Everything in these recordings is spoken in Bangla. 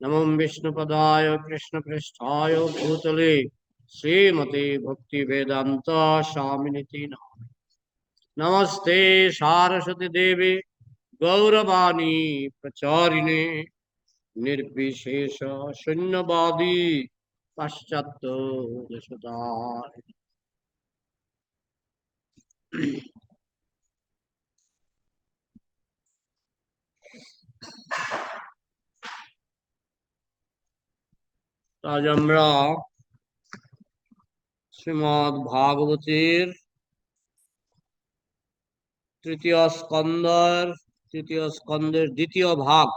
नमो विष्णुपदाय कृष्णपृष्ठाय भूतले श्रीमते भक्ति वेदांत स्वामिनिति नमस्ते सारस्वती देवी गौरवाणी प्रचारिणे निर्विशेष शून्यवादी पाश्चात्य देशतारिणे। আজ আমরা শ্রীমদ্ ভাগবতের তৃতীয় স্কন্ধের দ্বিতীয় ভাগ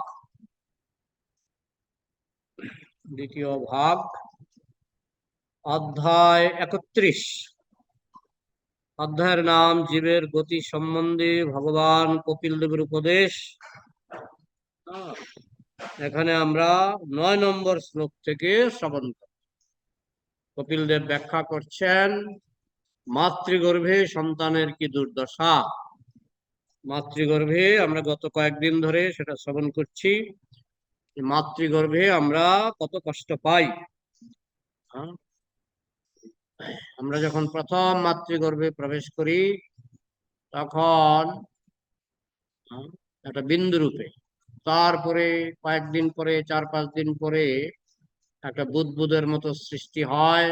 অধ্যায় 31। অধ্যায়ের নাম জীবের গতি সম্বন্ধে ভগবান কপিল দেবের উপদেশ। এখানে আমরা 9 নম্বর শ্লোক থেকে শ্রবণ করি। কপিল দেব ব্যাখ্যা করছেন মাতৃগর্ভে সন্তানের কি দুর্দশা। মাতৃগর্ভে আমরা গত কয়েকদিন ধরে সেটা শ্রবণ করছি। মাতৃগর্ভে আমরা কত কষ্ট পাই। আমরা যখন প্রথম মাতৃগর্ভে প্রবেশ করি তখন একটা বিন্দু রূপে, তারপরে কয়েকদিন পরে 4-5 দিন পরে একটা বুদবুদের মতো সৃষ্টি হয়,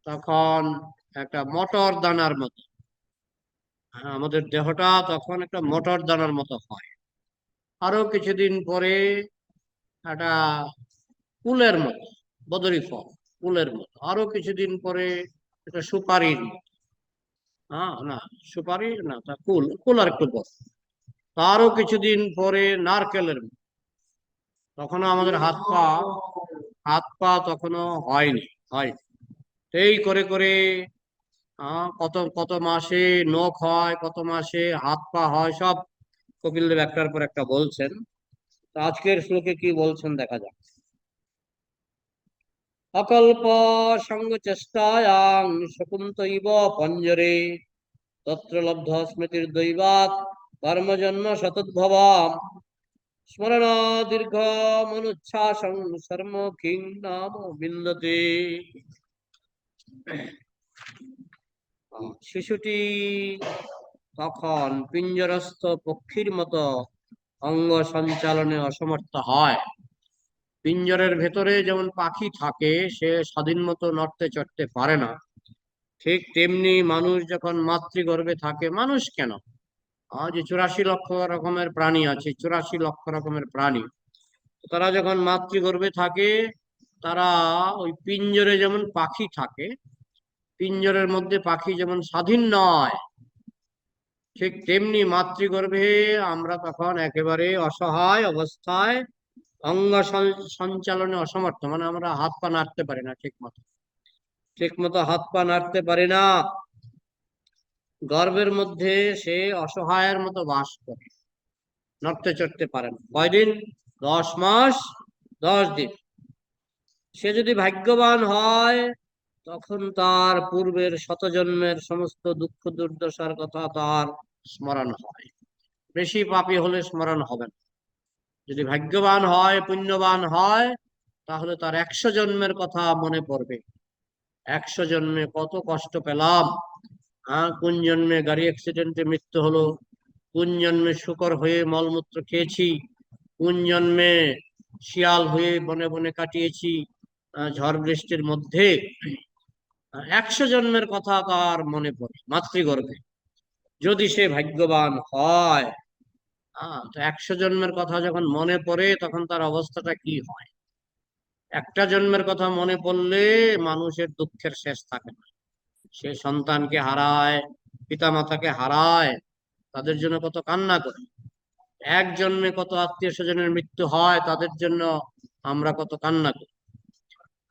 তখন একটা মটর দানার মতো, আমাদের দেহটা তখন একটা মটর দানার মতো হয়। আরো কিছুদিন পরে একটা কুলের মতো, বদরি ফল কুলের মতো। আরো কিছুদিন পরে এটা সুপারির মতো, না সুপারি না, তা কুল আর একটু বড়। তারও কিছুদিন পরে নারকেলের মতো। তখনও আমাদের হাত পা তখনও হয়নি। এই করে করে কত কত মাসে নখ হয়, কত মাসে হাত পা হয়, সব কপিল দেব একটার পর একটা বলছেন। তো আজকের শ্লোকে কি বলছেন দেখা যাক। অকল্প সঙ্গ চেষ্টায়াং শকুন্তৈব পঞ্জরে তত্র লব্ধ স্মৃতির দৈবাত কর্মজন্ম শতদ্ভবাম স্মরণ দীর্ঘ মনুচ্ছ্বাসং সর্মখিং নাম বিন্দতে। শিশুটি তখন পিঞ্জরস্থ পক্ষীর মতো অঙ্গ সঞ্চালনে অসমর্থ হয়। পিঞ্জরের ভেতরে যেমন পাখি থাকে, সে স্বাধীন মতো নড়তে চড়তে পারে না, ঠিক তেমনি মানুষ যখন মাতৃগর্ভে থাকে, মানুষ কেন, যে 84 লক্ষ রকমের প্রাণী আছে, 84 লক্ষ রকমের প্রাণী, তারা যখন মাতৃগর্ভে থাকে তারা ওই পিঞ্জরে যেমন পাখি থাকে, পিঞ্জরের মধ্যে পাখি যেমন স্বাধীন নয়, ঠিক তেমনি মাতৃগর্ভে আমরা তখন একেবারে অসহায় অবস্থায়, অঙ্গ সঞ্চালনে অসমর্থ, মানে আমরা হাত পা নাড়তে পারি না ঠিক মতো হাত পা নাড়তে পারি না। গর্ভের মধ্যে সে অসহায়ের মতো বাস করে, নড়তে চড়তে পারে না। কয়দিন? 10 মাস 10 দিন। সে যদি ভাগ্যবান হয় তখন তার পূর্বের শতজন্মের সমস্ত দুঃখ দুর্দশার কথা তার স্মরণ হয়। বেশি পাপী হলে স্মরণ হবে না। যদি ভাগ্যবান হয়, পুণ্যবান হয়, তাহলে তার 100 জন্মের কথা মনে পড়বে। 100 জন্মে কত কষ্ট পেলাম, কোন জন্মে গাড়ি অ্যাক্সিডেন্টে মৃত্যু হলো, কোন জন্মে শুকর হয়ে মলমূত্র খেয়েছি, কোন জন্মে শিয়াল হয়ে বনে বনে কাটিয়েছি, ঝড় বৃষ্টির মধ্যে। 100 জন্মের কথা তার মনে পড়ে মাতৃগর্ভে, যদি সে ভাগ্যবান হয়। তো 100 জন্মের কথা যখন মনে পড়ে তখন তার অবস্থাটা কি হয়। একটা জন্মের কথা মনে পড়লে মানুষের দুঃখের শেষ থাকে না। সে সন্তানকে হারায়, পিতামাতাকে হারায়, তাদের জন্য কত কান্না করে। এক জন্মে কত আত্মীয় স্বজনের মৃত্যু হয়, তাদের জন্য আমরা কত কান্না করি।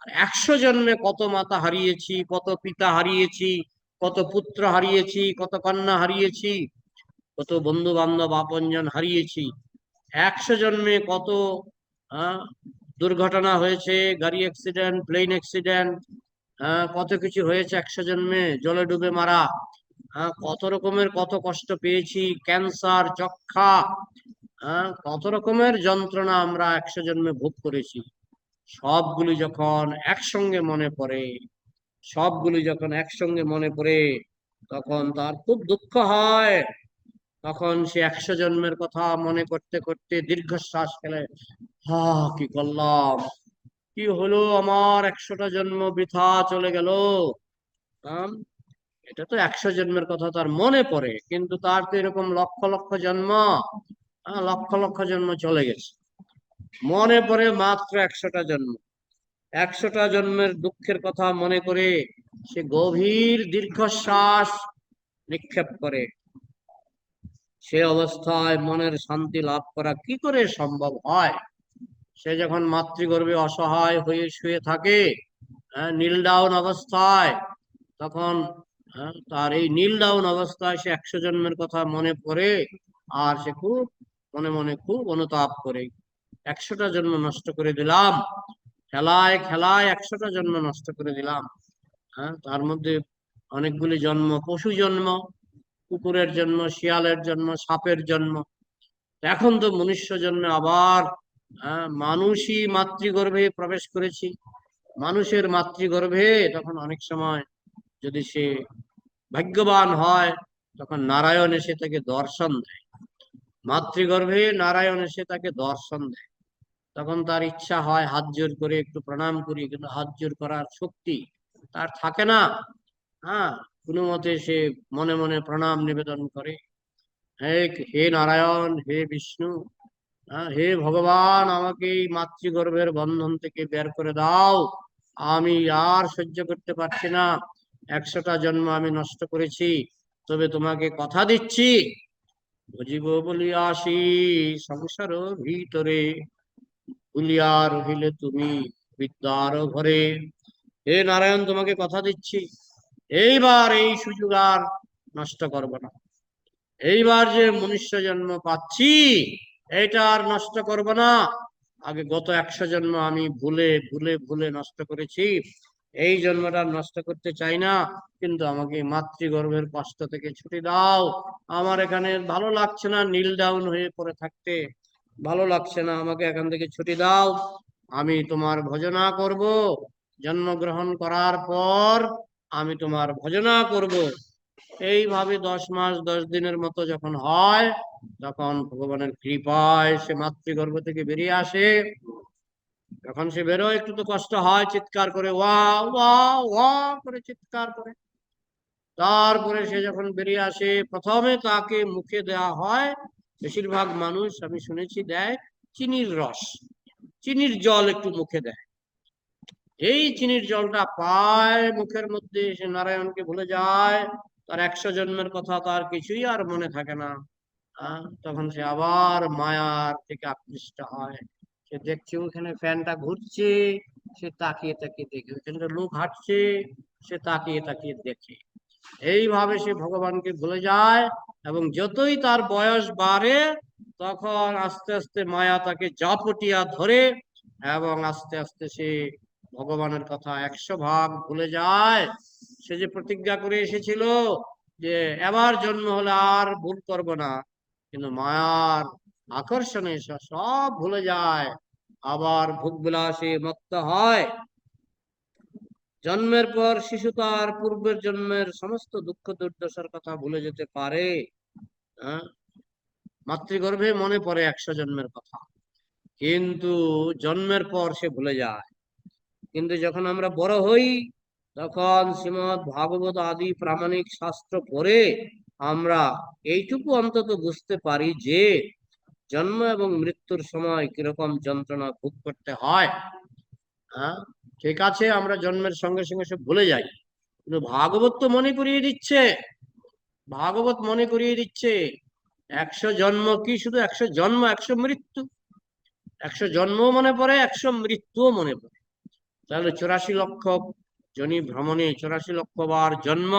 আর 100 জন্মে কত মাতা হারিয়েছি, কত পিতা হারিয়েছি, কত পুত্র হারিয়েছি, কত কন্যা হারিয়েছি, কত বন্ধু বান্ধব আপনজন হারিয়েছি। 100 জন্মে কত দুর্ঘটনা হয়েছে, গাড়ি অ্যাক্সিডেন্ট, প্লেন অ্যাক্সিডেন্ট, কত কিছু হয়েছে 100 জন্মে, জলে ডুবে মারা, কত রকমের কত কষ্ট পেয়েছি, ক্যান্সার, যক্ষা, কত রকমের যন্ত্রণা আমরা 100 জন্মে ভোগ করেছি, সবগুলি যখন একসঙ্গে মনে পড়ে, সবগুলি যখন একসঙ্গে মনে পড়ে, তখন তার খুব দুঃখ হয়। তখন সে 100 জন্মের কথা মনে করতে করতে দীর্ঘশ্বাস ফেলে, হা, কি করলাম, কি হলো, আমার 100টা জন্ম বৃথা চলে গেল। আম, এটা তো 100 জন্মের কথা তার মনে পড়ে, কিন্তু তার তো এরকম লক্ষ লক্ষ জন্ম, লক্ষ লক্ষ জন্ম চলে গেছে, মনে পড়ে মাত্র 100টা জন্ম। 100টা জন্মের দুঃখের কথা মনে করে সে গভীর দীর্ঘশ্বাস নিক্ষেপ করে। সে অবস্থায় মনের শান্তি লাভ করা কি করে সম্ভব হয়? সে যখন মাতৃগর্ভে অসহায় হয়ে শুয়ে থাকে, নীল ডাউন অবস্থায়, তখন তার এই নীল ডাউন অবস্থায় সে 100 জন্মের কথা মনে পড়ে, আর সে খুব মনে মনে খুব অনুতাপ করে, 100টা জন্ম নষ্ট করে দিলাম, খেলায় খেলায় 100টা জন্ম নষ্ট করে দিলাম। তার মধ্যে অনেকগুলি জন্ম পশু জন্ম, কুকুরের জন্ম, শিয়ালের জন্ম, সাপের জন্ম। এখন তো মনুষ্য জন্মে আবার মানুষই মাতৃগর্ভে প্রবেশ করেছি। মানুষের মাতৃগর্ভে তখন অনেক সময় যদি সে ভাগ্যবান হয়, তখন নারায়ণ এসে তাকে দর্শন দেয়। মাতৃগর্ভে নারায়ণ এসে তাকে দর্শন দেয়। তখন তার ইচ্ছা হয় হাত জোর করে একটু প্রণাম করি, কিন্তু হাত জোর করার শক্তি তার থাকে না। হ্যাঁ, কোনো মতে সে মনে মনে প্রণাম নিবেদন করে, হে হে নারায়ণ, হে বিষ্ণু, হে ভগবান, আমাকে এই মাতৃগর্ভের বন্ধন থেকে বের করে দাও, আমি আর সহ্য করতে পারছি না, 100টা জন্ম আমি নষ্ট করেছি, তবে তোমাকে কথা দিচ্ছি, বুঝিব বলিয়া আসি সংসার ভিতরে, ভুলিয়া রহিলে তুমি বিদ্যার ঘরে। হে নারায়ণ, তোমাকে কথা দিচ্ছি, এইবার এই সুযোগ আর নষ্ট করব না, এইবার যে মনুষ্য জন্ম পাচ্ছি এটা আর নষ্ট করব না। আগে গত 100 জন্ম আমি ভুলে ভুলে ভুলে নষ্ট করেছি, এই জন্মটা নষ্ট করতে চাই না, কিন্তু আমাকে মাতৃগর্ভের কষ্ট থেকে ছুটি দাও, আমার এখানে ভালো লাগছে না, নীল ডাউন হয়ে পড়ে থাকতে ভালো লাগছে না, আমাকে এখান থেকে ছুটি দাও, আমি তোমার ভজনা করব, জন্মগ্রহণ করার পর আমি তোমার ভজনা করব। এইভাবে 10 মাস 10 দিনের মতো যখন হয়, তখন ভগবানের কৃপায় সে মাতৃগর্ভ থেকে বেরিয়ে আসে। যখন সে বেরোয় একটু তো কষ্ট হয়, চিৎকার করে ওয়া ওয়া ওয়া করে চিৎকার করে। তারপরে সে যখন বেরিয়ে আসে, প্রথমে তাকে মুখে দেয়া হয়, বেশিরভাগ মানুষ আমি শুনেছি দেয় চিনির রস, চিনির জল একটু মুখে দেয়। এই চিনির জলটা পায় মুখের মধ্যে, সে নারায়ণকে ভুলে যায়, তার 100 জন্মের কথা তার কিছুই আর মনে থাকে না। তখন সে আবার মায়ার থেকে আকৃষ্ট হয়। সে দেখছে ওখানে ফ্যানটা ঘুরছে, সে তাকিয়ে তাকিয়ে দেখে, ওখানে লোক হাঁটছে, সে তাকিয়ে তাকিয়ে দেখে। এইভাবে সে ভগবানকে ভুলে যায়, এবং যতই তার বয়স বাড়ে, তখন আস্তে আস্তে মায়া তাকে জাপটিয়া ধরে, এবং আস্তে আস্তে সে ভগবানের কথা 100 ভাগ ভুলে যায়। সে যে প্রতিজ্ঞা করে এসেছিল যে এবার জন্ম হলে আর ভুল করব না, কিন্তু মায়ার আকর্ষণে সে সব ভুলে যায়, আবার ভোগ বিলাসে মত্ত হয়। জন্মের পর শিশু তার পূর্বের জন্মের সমস্ত দুঃখ দুর্দশার কথা ভুলে যেতে পারে। হ্যাঁ, মাতৃগর্ভে মনে পড়ে 100 জন্মের কথা, কিন্তু জন্মের পর সে ভুলে যায়। কিন্তু যখন আমরা বড় হই, তখন শ্রীমদ্ ভাগবত আদি প্রামাণিক শাস্ত্র পড়ে আমরা এইটুকু অন্তত বুঝতে পারি যে জন্ম এবং মৃত্যুর সময় কিরকম যন্ত্রণা ভোগ করতে হয়। হ্যাঁ, ঠিক আছে, আমরা জন্মের সঙ্গে সঙ্গে সব ভুলে যাই, কিন্তু ভাগবত তো মনে করিয়ে দিচ্ছে, ভাগবত মনে করিয়ে দিচ্ছে 100 জন্ম কি শুধু 100 জন্ম, 100 মৃত্যু, 100 জন্ম মনে পড়ে, 100 মৃত্যুও মনে পড়ে। তাহলে 84 লক্ষ জনি ভ্রমণে 84 লক্ষ বার জন্ম,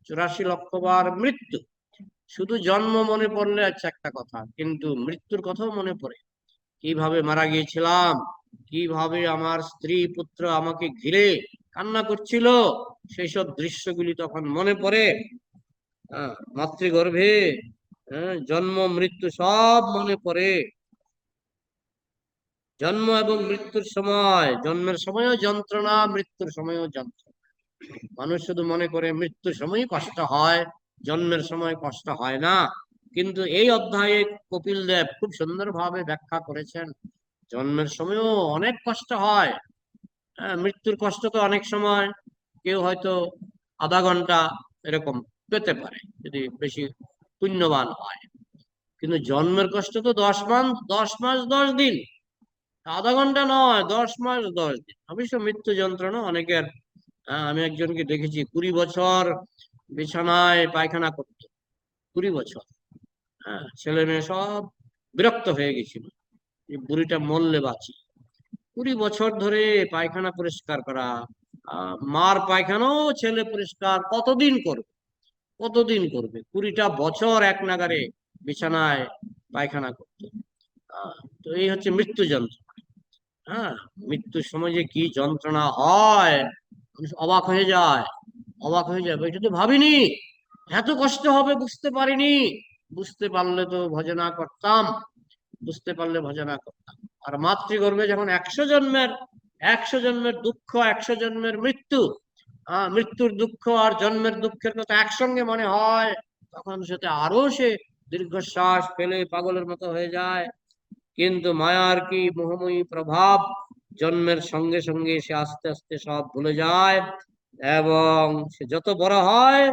84 লক্ষ বার মৃত্যু। শুধু জন্ম মনে পড়লে আচ্ছা একটা কথা, কিন্তু মৃত্যুর কথাও মনে পড়ে, কিভাবে মারা গিয়েছিলাম, কিভাবে আমার স্ত্রী পুত্র আমাকে ঘিরে কান্না করছিল, সেই সব দৃশ্যগুলি তখন মনে পড়ে। মাতৃগর্ভে হ্যাঁ, জন্ম মৃত্যু সব মনে পড়ে। জন্ম এবং মৃত্যুর সময়, জন্মের সময়ও যন্ত্রণা, মৃত্যুর সময়ও যন্ত্রণা। মানুষ শুধু মনে করে মৃত্যুর সময়ই কষ্ট হয়, জন্মের সময় কষ্ট হয় না। কিন্তু এই অধ্যায়ে কপিল দেব খুব সুন্দরভাবে ব্যাখ্যা করেছেন, জন্মের সময়ও অনেক কষ্ট হয়। মৃত্যুর কষ্ট তো অনেক সময় কেউ হয়তো আধা ঘন্টা এরকম পেতে পারে যদি বেশি পুণ্যবান হয়। কিন্তু জন্মের কষ্ট তো 10 মাস, 10 মাস 10 দিন, আধা ঘন্টা নয়, 10 মাস 10 দিন। অবশ্য মৃত্যু যন্ত্রণা অনেকের। আমি একজনকে দেখেছি 20 বছর বিছানায় পায়খানা করতো, 20 বছর। হ্যাঁ, ছেলে মেয়ে সব বিরক্ত হয়ে গেছিল, এই বুড়িটা মরলে বাঁচি। 20 বছর ধরে পায়খানা পরিষ্কার করা, মার পায়খানাও ছেলে পরিষ্কার কতদিন করবে, কতদিন করবে? 20টা বছর এক নাগারে বিছানায় পায়খানা করতো। তো এই হচ্ছে মৃত্যু যন্ত্রণা। হ্যাঁ, মৃত্যুর সময় যে কি যন্ত্রণা হয়, মানুষ অবাক হয়ে যায়, অবাক হয়ে যাবে। এটা তো ভাবিনি এত কষ্ট হবে, বুঝতে পারিনি। বুঝতে পারলে তো ভজনা করতাম, বুঝতে পারলে ভজনা করতাম। আর মাতৃগর্ভে যখন 100 জন্মের, 100 জন্মের দুঃখ, 100 জন্মের মৃত্যু, মৃত্যুর দুঃখ আর জন্মের দুঃখের কথা একসঙ্গে মনে হয়, তখন সেটা আরো সে দীর্ঘশ্বাস ফেলে পাগলের মতো হয়ে যায়। কিন্তু মায়ার কি মোহময়ী প্রভাব, জন্মের সঙ্গে সঙ্গে সে আস্তে আস্তে সব ভুলে যায়। এবং সে যত বড় হয়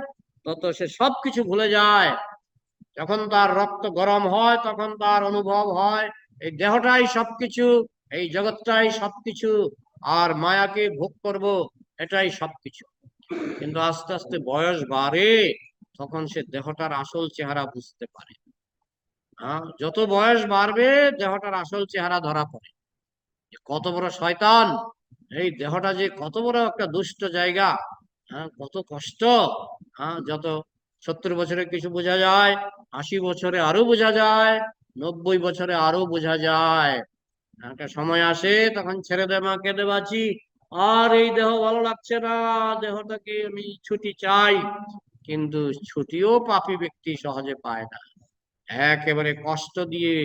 তত সে সবকিছু ভুলে যায়। যখন তার রক্ত গরম হয় তখন তার অনুভব হয় এই দেহটাই সবকিছু, এই জগৎটাই সবকিছু, আর মায়াকে ভোগ করব, এটাই সবকিছু। কিন্তু আস্তে আস্তে বয়স বাড়ে, তখন সে দেহটার আসল চেহারা বুঝতে পারে। যত বয়স বাড়বে দেহটার আসল চেহারা ধরা পড়ে, যে কত বড় শয়তান এই দেহটা, যে কত বড় একটা দুষ্ট জায়গা। কত কষ্ট। যত 70 বছরে কিছু বোঝা যায়, 80 বছরে আরো বোঝা যায়, 90 বছরে আরো বোঝা যায়। একটা সময় আসে তখন ছেড়ে দে মা, কেঁদে বাঁচি, আর এই দেহ ভালো লাগছে না, দেহটাকে আমি ছুটি চাই। কিন্তু ছুটিও পাপী ব্যক্তি সহজে পায় না, একেবারে কষ্ট দিয়ে।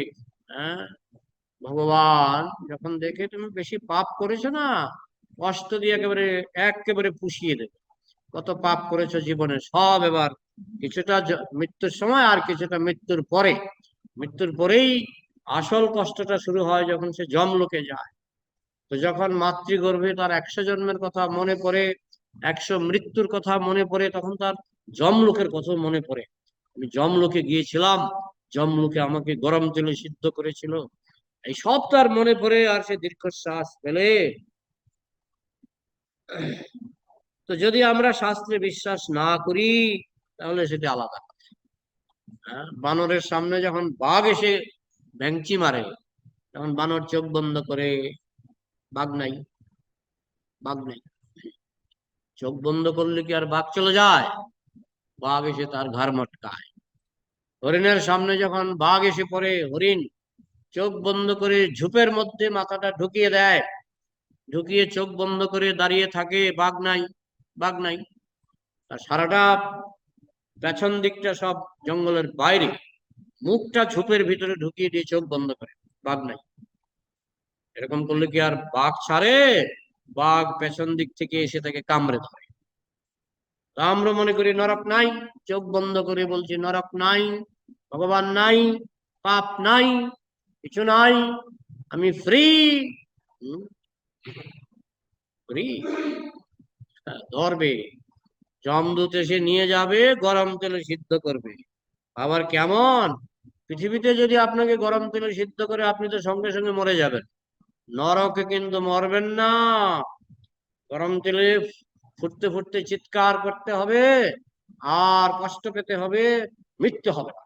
হ্যাঁ, ভগবান যখন দেখে তুমি বেশি পাপ করেছো না, কষ্ট দিয়ে একেবারে একেবারে পুষিয়ে দেবে। কত পাপ করেছো জীবনে সব এবার, কিছুটা মৃত্যুর সময় আর কিছুটা মৃত্যুর পরে। মৃত্যুর পরেই আসল কষ্টটা শুরু হয়, যখন সে যমলোকে যায়। তো যখন মাতৃগর্ভে তার 100 জন্মের কথা মনে পড়ে, 100 মৃত্যুর কথা মনে পড়ে, তখন তার যমলোকের কথা মনে পড়ে। আমি যমলোকে গিয়েছিলাম, যমলোকে আমাকে গরম তেলে সিদ্ধ করেছিল, এই সব তার মনে পড়ে, আর সে দীর্ঘশ্বাস ফেলে। তো যদি আমরা শাস্ত্রে বিশ্বাস না করি তাহলে সেটা আলাদা। বানরের সামনে যখন বাঘ এসে ভ্যাংচি মারে, তখন বানর চোখ বন্ধ করে, বাঘ নাই, বাঘ নাই। চোখ বন্ধ করলে কি আর বাঘ চলে যায়? বাঘ এসে তার ঘাড় মটকায়। হরিণের সামনে যখন বাঘ এসে পড়ে, হরিণ চোখ বন্ধ করে ঝোপের মধ্যে মাথাটা ঢুকিয়ে দেয়, ঢুকিয়ে চোখ বন্ধ করে দাঁড়িয়ে থাকে, বাঘ নাই, বাঘ নাই। আর সারাটা পেছন দিকটা সব জঙ্গলের বাইরে, মুখটা ঝোপের ভিতরে ঢুকিয়ে দিয়ে চোখ বন্ধ করে, বাঘ নাই। এরকম করলে কি আর বাঘ ছাড়ে? বাঘ পেছন দিক থেকে এসে তাকে কামড়ে ধরে। তা আমরা মনে করি নরক নাই, চোখ বন্ধ করে বলছি নরক নাই, ভগবান নাই, পাপ নাই, কিছু নাই, আমি ফ্রি। ফ্রি? ধরবে, যমদূত এসে নিয়ে যাবে, গরম তেলে সিদ্ধ করবে। আবার কেমন? পৃথিবীতে যদি আপনাকে গরম তেলে সিদ্ধ করে, আপনি তো সঙ্গে সঙ্গে মরে যাবেন। নরকে কিন্তু মরবেন না, গরম তেলে ফুটতে ফুটতে চিৎকার করতে হবে, আর কষ্ট পেতে হবে, মৃত্যু হবে না।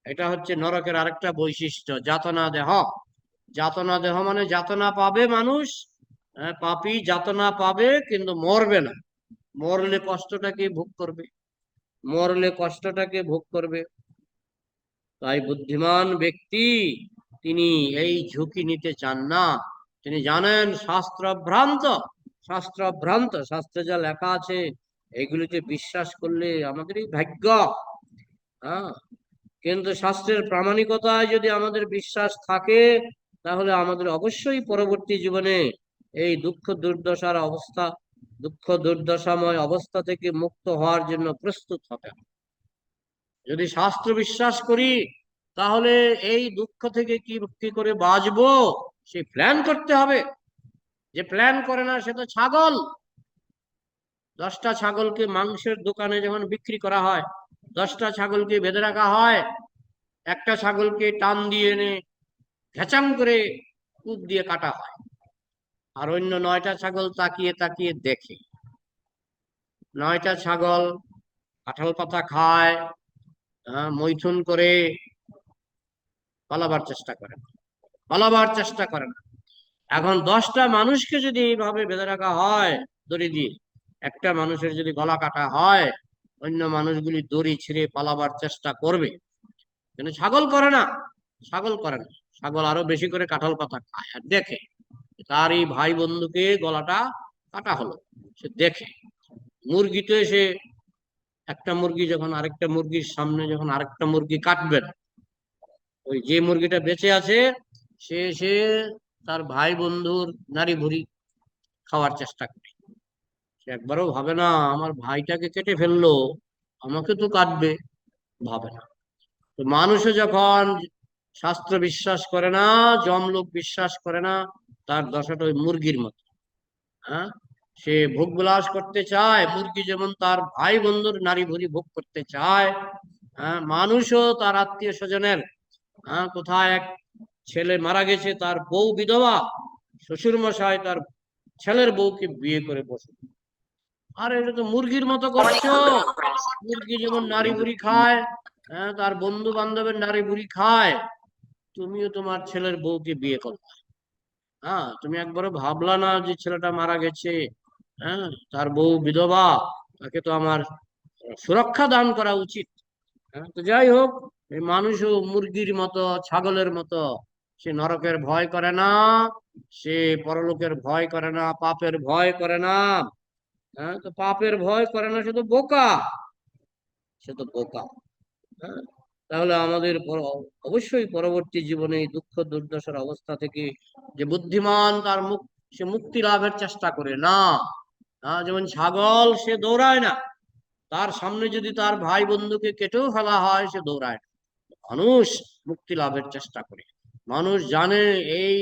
এটা হচ্ছে নরকের আরেকটা বৈশিষ্ট্য, যাতনা দেহ। যাতনা দেহ মানে যাতনা পাবে মানুষ, পাপী যাতনা পাবে, কিন্তু মরবে না। মরলে কষ্টটাকে ভোগ করবে, মরলে কষ্টটাকে ভোগ করবে। তাই বুদ্ধিমান ব্যক্তি তিনি এই ঝুঁকি নিতে চান না। তিনি জানেন শাস্ত্র ভ্রান্ত, শাস্ত্র ভ্রান্ত, শাস্ত্রে যা লেখা আছে এগুলিতে বিশ্বাস করলে আমাদেরই ভাগ্য। হ্যাঁ, কিন্তু শাস্ত্রের প্রামাণিকতায় যদি আমাদের বিশ্বাস থাকে, তাহলে আমাদের অবশ্যই পরবর্তী জীবনে এই দুঃখ দুর্দশাময় অবস্থা থেকে মুক্ত হওয়ার জন্য প্রস্তুত হতে হবে। যদি শাস্ত্র বিশ্বাস করি, তাহলে এই দুঃখ থেকে কি করে বাঁচবো সে প্ল্যান করতে হবে। যে প্ল্যান করে না সে তো ছাগল। 10টা ছাগলকে মাংসের দোকানে যখন বিক্রি করা হয়, 10টা ছাগলকে বেঁধে রাখা হয়, একটা ছাগলকে টান দিয়ে এনে ঘেচাং করে কূপ দিয়ে কাটা হয়, আর অন্য 9টা ছাগল তাকিয়ে তাকিয়ে দেখে। 9টা ছাগল কাঁঠাল পাতা খায়, মৈথুন করে, পালাবার চেষ্টা করে না। এখন 10টা মানুষকে যদি এইভাবে বেঁধে রাখা হয় দড়ি দিয়ে, একটা মানুষের যদি গলা কাটা হয়, অন্য মানুষগুলি দড়ি ছিঁড়ে পালাবার চেষ্টা করবে, কিন্তু ছাগল আরো বেশি করে কাঁঠাল পাতা খায় আর দেখে তারই ভাই বন্ধুকে গলাটা কাটা হলো, সে দেখে। মুরগিতে সে একটা মুরগি যখন আরেকটা মুরগির সামনে যখন আরেকটা মুরগি কাটবেন, ওই যে মুরগিটা বেঁচে আছে সে তার ভাই বন্ধুর নাড়ি ভুড়ি খাওয়ার চেষ্টা করে। সে একবারও ভাবে না আমার ভাইটাকে কেটে ফেললো, আমাকে তো কাটবে, ভাবে না। তো মানুষও যখন শাস্ত্র বিশ্বাস করে না, জমলোক বিশ্বাস করে না, তার দশাটা ওই মুরগির মতো। হ্যাঁ, সে ভোগ বিলাস করতে চায়, মুরগি যেমন তার ভাই বন্ধুর নারী ভুরি ভোগ করতে চায়। হ্যাঁ, মানুষও তার আত্মীয় স্বজনের, কোথায় এক ছেলে মারা গেছে, তার বউ বিধবা, শ্বশুর মশাই তার ছেলের বউকে বিয়ে করে বসে। আর এটা তো মুরগির মতো করছো। মুরগি যেমন নারী বুড়ি খায়, তার বন্ধু বান্ধবের নারী বুড়ি খায়, তুমিও তোমার ছেলের বউকে বিয়ে করবে। তুমি একবারও ভাবলা না যে ছেলেটা মারা গেছে, তার বউ বিধবা, তাকে তো আমার সুরক্ষা দান করা উচিত। তো যাই হোক, এই মানুষও মুরগির মতো, ছাগলের মতো, সে নরকের ভয় করে না, সে পরলোকের ভয় করে না, পাপের ভয় করে না। তো পাপের ভয় করে না, সে তো বোকা। হ্যাঁ, তাহলে আমাদের অবশ্যই পরবর্তী জীবনে এই দুঃখ দুর্দশার অবস্থা থেকে যে বুদ্ধিমান সে মুক্তি লাভের চেষ্টা করে না। যেমন ছাগল সে দৌড়ায় না, তার সামনে যদি তার ভাই বন্ধুকে কেটেও ফেলা হয় সে দৌড়ায় না। মানুষ মুক্তি লাভের চেষ্টা করে। মানুষ জানে এই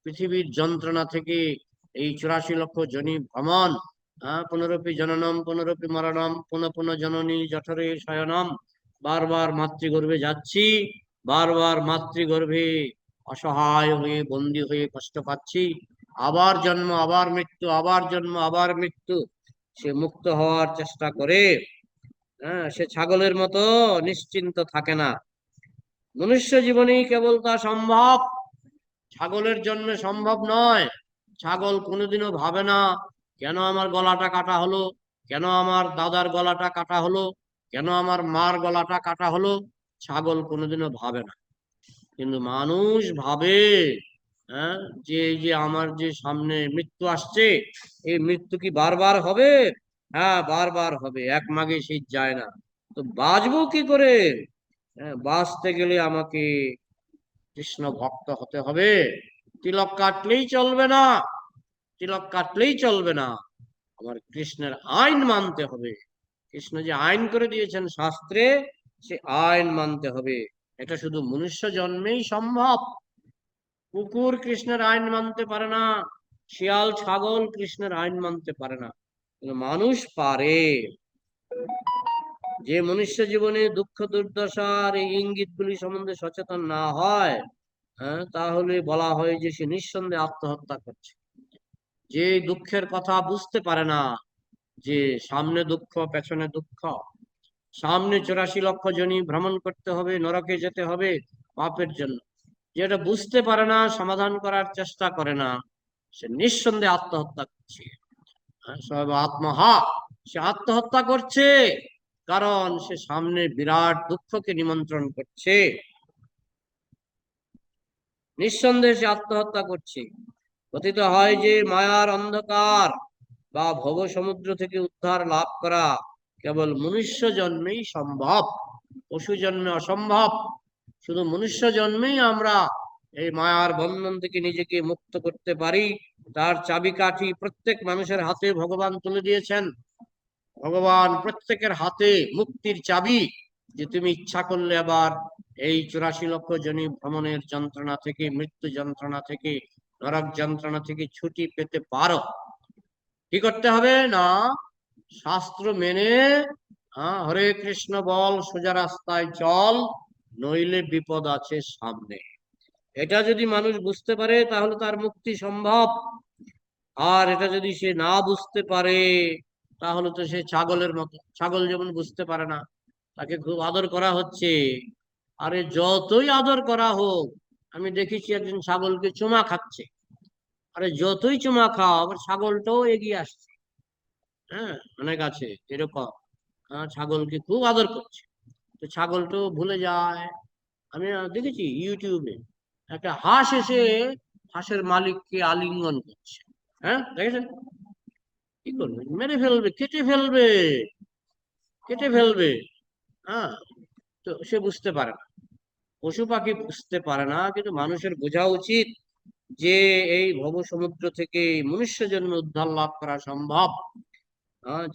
পৃথিবীর যন্ত্রণা থেকে, এই 84 লক্ষ জনি ভ্রমণ, পুনরপি জননম পুনরপি মরণম পুনঃ পুনঃ জননী জঠরে শয়নম, বারবার মাতৃগর্ভে যাচ্ছি, বারবার মাতৃগর্ভে অসহায় হয়ে বন্দী হয়ে কষ্ট পাচ্ছি, আবার জন্ম আবার মৃত্যু, আবার জন্ম আবার মৃত্যু। সে মুক্ত হওয়ার চেষ্টা করে। সে ছাগলের মতো নিশ্চিন্ত থাকে না। মনুষ্য জীবনেই কেবল তা সম্ভব, ছাগলের জন্য সম্ভব নয়। ছাগল কোনোদিনও ভাবে না কেন আমার গলাটা কাটা হলো, কেন আমার দাদার গলাটা কাটা হলো, কেন আমার মার গলাটা কাটা হলো। ছাগল কোনোদিনও ভাবে না। কিন্তু মানুষ ভাবে, হ্যাঁ, যে এই যে আমার যে সামনে মৃত্যু আসছে, এই মৃত্যু কি বারবার হবে? হ্যাঁ, বারবার হবে, এক মাগে শীত যায় না। তো বাঁচবো কি করে? বাঁচতে গেলে আমাকে কৃষ্ণ ভক্ত হতে হবে। তিলক কাটলেই চলবে না, তিলক কাটলেই চলবে না, আমার কৃষ্ণের আইন মানতে হবে। কৃষ্ণ যে আইন করে দিয়েছেন শাস্ত্রে, সে আইন মানতে হবে। এটা শুধু মনুষ্য জন্মেই সম্ভব। কুকুর কৃষ্ণের আইন মানতে পারে না, শিয়াল ছাগল কৃষ্ণের আইন মানতে পারে না, কিন্তু মানুষ পারে। যে মনুষ্য জীবনে দুঃখ দুর্দশার এই ইঙ্গিতগুলি সম্বন্ধে সচেতন না হয়, তাহলে বলা হয় যে সে নিঃসন্দেহে আত্মহত্যা করছে। যে দুঃখের কথা বুঝতে পারে না, যে সামনে দুঃখ পেছনে দুঃখ, সামনে 84 লক্ষ জনি ভ্রমণ করতে হবে, নরকে যেতে হবে পাপের জন্য, যেটা বুঝতে পারে না, সমাধান করার চেষ্টা করে না, সে নিঃসন্দেহে আত্মহত্যা করছে। আত্মহা, সে আত্মহত্যা করছে, কারণ সে সামনে বিরাট দুঃখকে নিমন্ত্রণ করছে। নিঃসন্দেহে সে আত্মহত্যা করছে। কথিত হয় যে মায়ার অন্ধকার বা ভব সমুদ্র থেকে উদ্ধার লাভ করা কেবল মনুষ্য জন্মেই সম্ভব। পশু জন্মে অসম্ভব। শুধু মনুষ্য জন্মেই আমরা এই মায়ার বন্ধন থেকে নিজেকে মুক্ত করতে পারি। তার চাবিকাঠি প্রত্যেক মানুষের হাতে ভগবান তুলে দিয়েছেন। ভগবান প্রত্যেকের হাতে মুক্তির চাবি, যে তুমি ইচ্ছা করলে আবার এই 84 লক্ষ জনি ভ্রমণের যন্ত্রণা থেকে, মৃত্যু যন্ত্রণা থেকে, নরক যন্ত্রণা থেকে ছুটি পেতে পারো। কি করতে হবে না, শাস্ত্র মেনে হরে কৃষ্ণ বল, সোজা রাস্তায় চল, নইলে বিপদ আছে সামনে। এটা যদি মানুষ বুঝতে পারে তাহলে তার মুক্তি সম্ভব। আর এটা যদি সে না বুঝতে পারে তাহলে তো সে ছাগলের মতো। ছাগল যেমন বুঝতে পারে না, তাকে খুব আদর করা হচ্ছে, আরে যতই আদর করা হোক, আমি দেখেছি একজন ছাগলকে চুমা খাচ্ছে, আরে যতই চুমা খাও আবার ছাগলটাও এগিয়ে আসছে। হ্যাঁ, অনেক আছে এরকম, ছাগলকে খুব আদর করছে, তো ছাগলটাও ভুলে যায়। আমি দেখেছি ইউটিউবে একটা হাঁস এসে হাঁসের মালিককে আলিঙ্গন করছে। হ্যাঁ, দেখেছেন? কি করবে, মেরে ফেলবে, কেটে ফেলবে, কেটে ফেলবে। হ্যাঁ, তো সে বুঝতে পারে না, পশু পাখি বুঝতে পারে না, কিন্তু মানুষের বোঝা উচিত যে এই ভব সমুদ্র থেকে মনুষ্য জন্মে উদ্ধার লাভ করা সম্ভব।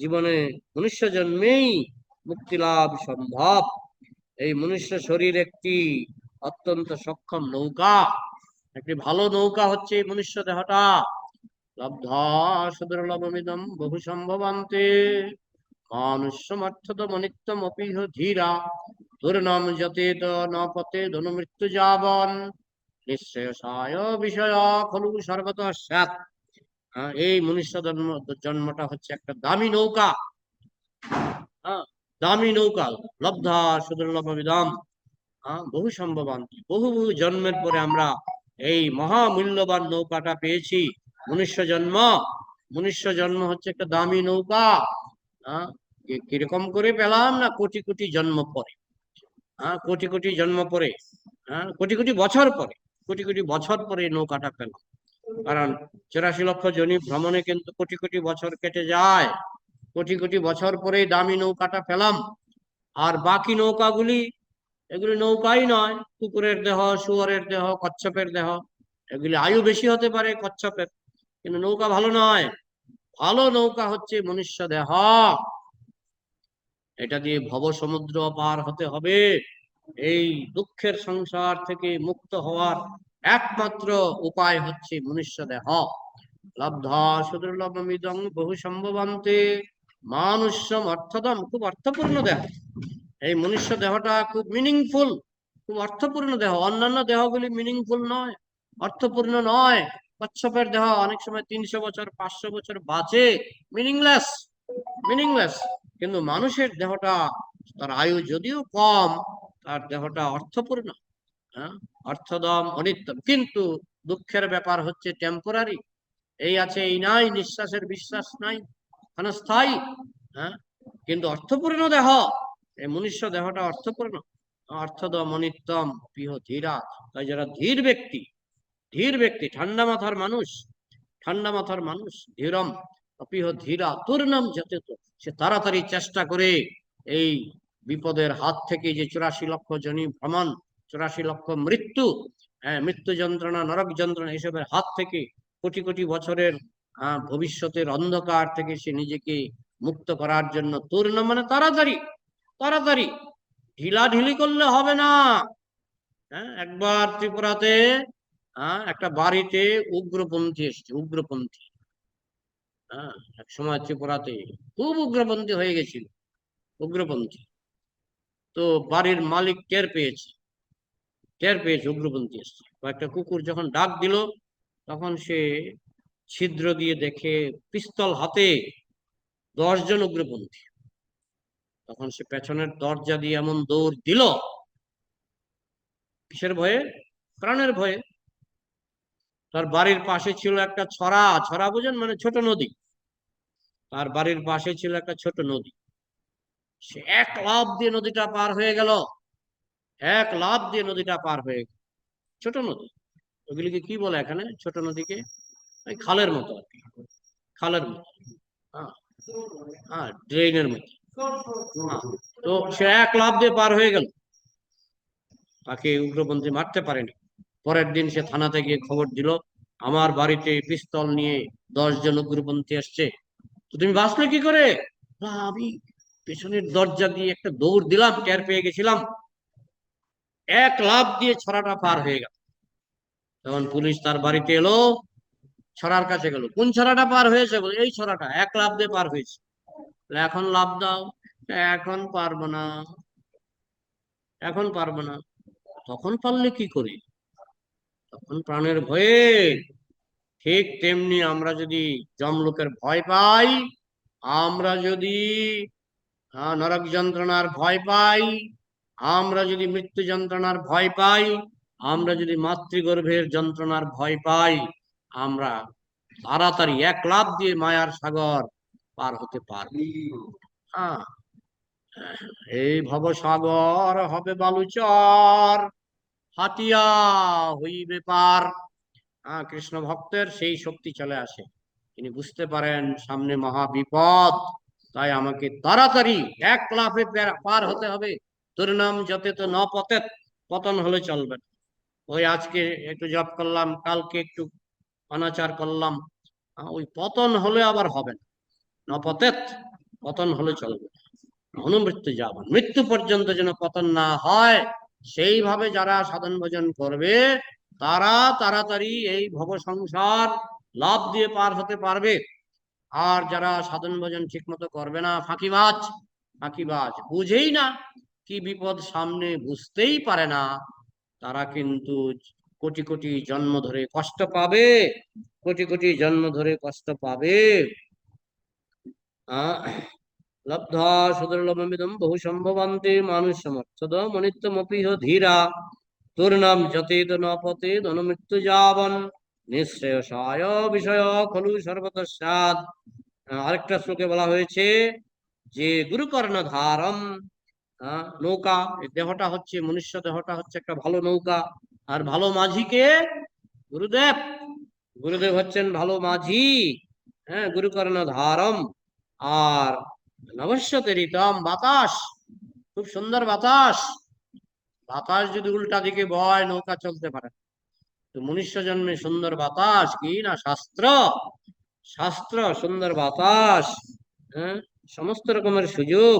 জীবনে মনুষ্য জন্মেই মুক্তি লাভ সম্ভব। এই মনুষ্য শরীর একটি অত্যন্ত সক্ষম নৌকা। একটি ভালো নৌকা হচ্ছে এই মনুষ্য দেহটা। লব্ধা সুদুর্লভমিদম বহু সম্ভবান্তে, মানুষ্যমর্থতমনিত্যমপিহ ধীরা, দুর্নাম যতেত ন পতে ধনু মৃত্যু যাবন, নিঃশ্রেয়সায় বিষয় খলু সর্বতঃ স্যাৎ। এই মনুষ্য জন্মটা হচ্ছে একটা দামি নৌকা। দামি নৌকা। লব্ধা সুদুর্লভমিদম, বহু সম্ভবান্তি, বহু বহু জন্মের পরে আমরা এই মহামূল্যবান নৌকাটা পেয়েছি, মনুষ্য জন্ম। মনুষ্য জন্ম হচ্ছে একটা দামি নৌকা। কিরকম করে পেলাম না, কোটি কোটি জন্ম পরে। কোটি কোটি জন্ম পরে, কোটি কোটি বছর পরে, কোটি কোটি বছর পরে এই নৌকাটা পেলাম। কারণ 84 লক্ষ জনি ভ্রমণে কিন্তু কোটি কোটি বছর কেটে যায়। কোটি কোটি বছর পরে দামি নৌকাটা পেলাম। আর বাকি নৌকাগুলি, এগুলি নৌকাই নয়, কুকুরের দেহ, শুয়োরের দেহ, কচ্ছপের দেহ। এগুলি আয়ু বেশি হতে পারে কচ্ছপের, কিন্তু নৌকা ভালো নয়। ভালো নৌকা হচ্ছে মনুষ্য দেহ। এটা দিয়ে ভব সমুদ্র পার হতে হবে। এই দুঃখের সংসার থেকে মুক্ত হওয়ার একমাত্র উপায় হচ্ছে মনুষ্য দেহ। লব্ধা সুদুর্লভমিদং বহু সম্ভবান্তে, মানুষ্যম অর্থদম, খুব অর্থপূর্ণ দেহ। এই মনুষ্য দেহটা খুব মিনিংফুল, খুব অর্থপূর্ণ দেহ। অন্যান্য দেহগুলি মিনিংফুল নয়, অর্থপূর্ণ নয়। কচ্ছপের দেহ অনেক সময় 300 বছর 500 বছর বাঁচে, মিনিংলেস, মিনিংলেস। কিন্তু মানুষের দেহটা, তার আয়ু যদিও কম, তার দেহটা অর্থপূর্ণ। অর্থদম অনিত্যম, কিন্তু দুঃখের ব্যাপার হচ্ছে টেম্পোরারি। এই আছে এই নাই, নিঃশ্বাসের বিশ্বাস নাই, ক্ষণস্থায়ী। কিন্তু অর্থপূর্ণ দেহ, এই মনুষ্য দেহটা অর্থপূর্ণ। অর্থদম অনিত্যম পিহ ধীরা। তাই যারা ধীর ব্যক্তি, ধীর ব্যক্তি, ঠান্ডা মাথার মানুষ, ঠান্ডা মাথার মানুষ, ধীরম অপিহ ধীরা দুর্নাম যতেত, সে তাড়াতাড়ি চেষ্টা করে এই বিপদের হাত থেকে, যে 84 লক্ষ জনি ভ্রমণ, 84 লক্ষ মৃত্যু, মৃত্যু যন্ত্রণা, নরক যন্ত্রণা, এসবের হাত থেকে, কোটি কোটি বছরের ভবিষ্যতের অন্ধকার থেকে সে নিজেকে মুক্ত করার জন্য দুর্নাম, মানে তাড়াতাড়ি, তাড়াতাড়ি, ঢিলাঢিলি করলে হবে না। একবার ত্রিপুরাতে একটা বাড়িতে উগ্রপন্থী এসছে, উগ্রপন্থী। এক সময় ত্রিপুরাতে খুব উগ্রপন্থী হয়ে গেছিল, উগ্রপন্থী। তো বাড়ির মালিক টের পেয়েছে, টের পেয়েছে উগ্রপন্থী এসছে। কয়েকটা কুকুর যখন ডাক দিল, তখন সে ছিদ্র দিয়ে দেখে পিস্তল হাতে 10 জন উগ্রপন্থী। তখন সে পেছনের দরজা দিয়ে এমন দৌড় দিল, কিসের ভয়ে? প্রাণের ভয়ে। তার বাড়ির পাশে ছিল একটা ছড়া, ছড়া বুঝেন, মানে ছোট নদী। তার বাড়ির পাশে ছিল একটা ছোট নদী। সে এক লাফ দিয়ে নদীটা পার হয়ে গেল, এক লাফ দিয়ে নদীটা পার হয়ে গেল। ছোট নদী, ওগুলিকে কি বলে এখানে ছোট নদীকে? খালের মতো আর কি, খালের মতো। হ্যাঁ, ড্রেনের মতো। তো সে এক লাফ দিয়ে পার হয়ে গেল, তাকে উগ্রপন্থী মারতে পারেনি। পরের দিন সে থানাতে গিয়ে খবর দিল, আমার বাড়িতে পিস্তল নিয়ে 10 জন উগ্রপন্থী আসছে। তো তুমি বাঁচলে কি করে? আমি পেছনের দরজা দিয়ে একটা দৌড় দিলাম, টের পেয়ে গেছিলাম, এক লাফ দিয়ে ছড়াটা পার হয়ে গেল। তখন পুলিশ তার বাড়িতে এলো, ছড়ার কাছে গেল, কোন ছড়াটা পার হয়েছে? বলে এই ছড়াটা এক লাফ দিয়ে পার হয়েছে। এখন লাফ দাও। এখন পারবো না, এখন পারবো না। তখন পারলে কি করি? তখন প্রাণের ভয়ে। ঠিক তেমনি আমরা যদি যমলোকের ভয় পাই, আমরা যদি নরক যন্ত্রণার ভয় পাই, আমরা যদি মৃত্যু যন্ত্রণার ভয় পাই, আমরা যদি মাতৃগর্ভের যন্ত্রণার ভয় পাই, আমরা তাড়াতাড়ি এক লাফ দিয়ে মায়ার সাগর পার হতে পারবো। হ্যাঁ, এই ভবসাগর হবে বালুচর, হাতিয়া হইবে পার। কৃষ্ণ ভক্তের সেই শক্তি চলে আসে, তিনি বুঝতে পারেন সামনে মহা বিপদ, তাই আমাকে তাড়াতাড়ি এক লাফে পার হতে হবে। তোর নাম যতে তো ন পতে, পতন হলে চলবে না। ওই আজকে একটু জপ করলাম, কালকে একটু অনাচার করলাম, ওই পতন হলে আবার হবে না। নপতেত, পতন হলে চলবে না। অনুমৃত্যু যাবন, মৃত্যু পর্যন্ত যেন পতন না হয়, সেইভাবে যারা সাধন ভজন করবে তারা তাড়াতাড়ি এই ভব সংসার লাভ দিয়ে পার হতে পারবে। আর যারা সাধন ভজন ঠিক মতো করবে না, ফাঁকিবাজ, ফাঁকিবাজ বুঝেই না কি বিপদ সামনে, বুঝতেই পারে না, তারা কিন্তু কোটি কোটি জন্ম ধরে কষ্ট পাবে, কোটি কোটি জন্ম ধরে কষ্ট পাবে। আহ লব্ধা সুদুর্লভমিদম বহু সম্ভবন্তে মানুষ সমর্থদ মনিত্যমপিহ ধীরা, তোর নাম যতেদ ন পতেদ অনুমৃত্যু যাবন, নিঃশ্রেয়সায় বিষয় খলু সর্বতঃ। আরেকটা শ্লোকে বলা হয়েছে যে গুরুকর্ণ ধারম, নৌকা, এই দেহটা হচ্ছে, মনুষ্য দেহটা হচ্ছে একটা ভালো নৌকা। আর ভালো মাঝিকে গুরুদেব, গুরুদেব হচ্ছেন ভালো মাঝি। হ্যাঁ, গুরুকর্ণ ধারম। আর নভস্যতে ঋতম, বাতাস, খুব সুন্দর বাতাস, বাতাস যদি উল্টা দিকে বয় নৌকা চলতে পারে। তো মনুষ্য জন্মে সুন্দর বাতাস কি না? শাস্ত্র, শাস্ত্র সুন্দর বাতাস। হ্যাঁ, সমস্ত রকমের সুযোগ,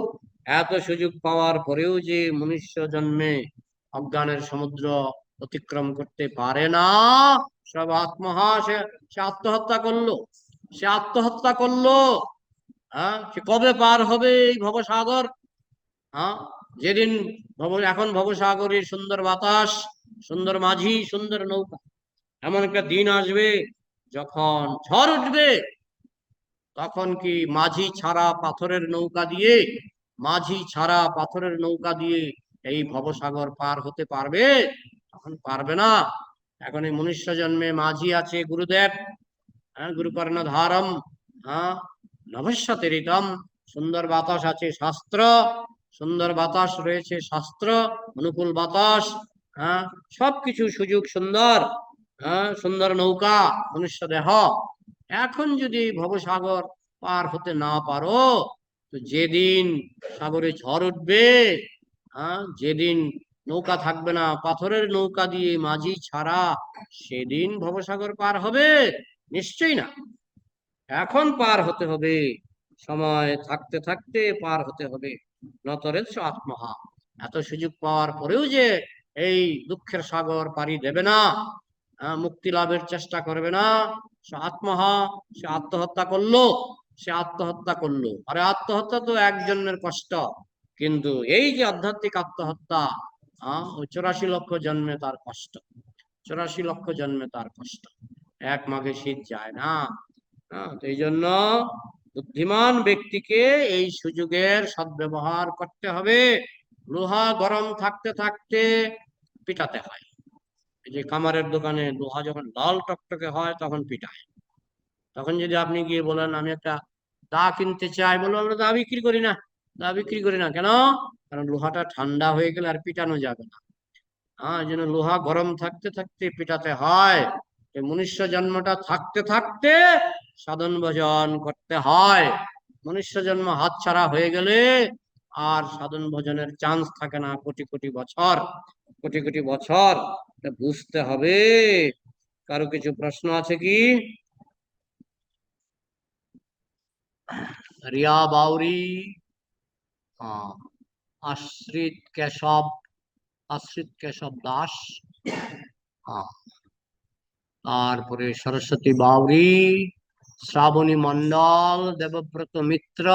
এত সুযোগ পাওয়ার পরেও যে মনুষ্য জন্মে অজ্ঞানের সমুদ্র অতিক্রম করতে পারে না, সব আত্মহা, সে আত্মহত্যা করলো, সে আত্মহত্যা করলো। সে কবে পার হবে এই ভবসাগর? হ্যাঁ, যেদিন এখন ভবসাগরে সুন্দর বাতাস, সুন্দর মাঝি, সুন্দর নৌকা, এমন একটা দিন আসবে যখন ঝড় উঠবে, তখন কি মাঝি ছাড়া পাথরের নৌকা দিয়ে, মাঝি ছাড়া পাথরের নৌকা দিয়ে এই ভবসাগর পার হতে পারবে? তখন পারবে না। এখন এই মনুষ্য জন্মে মাঝি আছে গুরুদেব, হ্যাঁ, গুরুকর্ণ ধারম, হ্যাঁ, নভস্যতে ঋতম, সুন্দর বাতাস আছে শাস্ত্র, সুন্দর বাতাস রয়েছে শাস্ত্র, অনুকূল বাতাস, হ্যাঁ, সবকিছু সুযোগ সুন্দর, হ্যাঁ, সুন্দর নৌকা, মনুষ্য দেহ। এখন যদি ভবসাগর পার হতে না পারো, তো যেদিন সাগরে ঝড় উঠবে, হ্যাঁ, যেদিন নৌকা থাকবে না, পাথরের নৌকা দিয়ে মাঝি ছাড়া, সেদিন ভবসাগর পার হবে? নিশ্চয়ই না। এখন পার হতে হবে, সময় থাকতে থাকতে পার হতে হবে। নতরের আত্মহা, এত সুযোগ পাওয়ার পরেও যে এই দুঃখের সাগর পাড়ি দেবে না, মুক্তি লাভের চেষ্টা করবে না, সে আত্মহা, সে আত্মহত্যা করলো, সে আত্মহত্যা করলো। আরে আত্মহত্যা তো এক জন্মের কষ্ট, কিন্তু এই যে আধ্যাত্মিক আত্মহত্যা, ওই 84 লক্ষ জন্মে তার কষ্ট, 84 লক্ষ জন্মে তার কষ্ট, এক মাঘে শীত যায় না। তো এই জন্য বুদ্ধিমান ব্যক্তিকে এই সুযোগের সদ্ব্যবহার করতে হবে। লোহা গরম থাকতে থাকতে পিটাতে হয়। এই যে কামারের দোকানে লোহা যখন লাল টকটকে হয় তখন পিটায়। তখন যদি আপনি গিয়ে বলেন আমি একটা দা কিনতে চাই, বলবো আমরা দা বিক্রি করি না, দা বিক্রি করি না। কেন? কারণ লোহাটা ঠান্ডা হয়ে গেলে আর পিটানো যাবে না। এই জন্য লোহা গরম থাকতে থাকতে পিটাতে হয়। এই মনুষ্য জন্মটা থাকতে থাকতে সাধন ভজন করতে হয়। মনুষ্য জন্ম হাতছাড়া হয়ে গেলে আর সাধন ভোজনের চান্স থাকে না। কোটি কোটি বছর, কোটি কোটি বছর বুঝতে হবে। কারো কিছু প্রশ্ন আছে কি? রিয়া বাউরি, আশ্রিত কেশব, আশ্রিত কেশব দাস, তারপরে সরস্বতী বাউরি, শ্রাবণী মন্ডল, দেবব্রত মিত্র,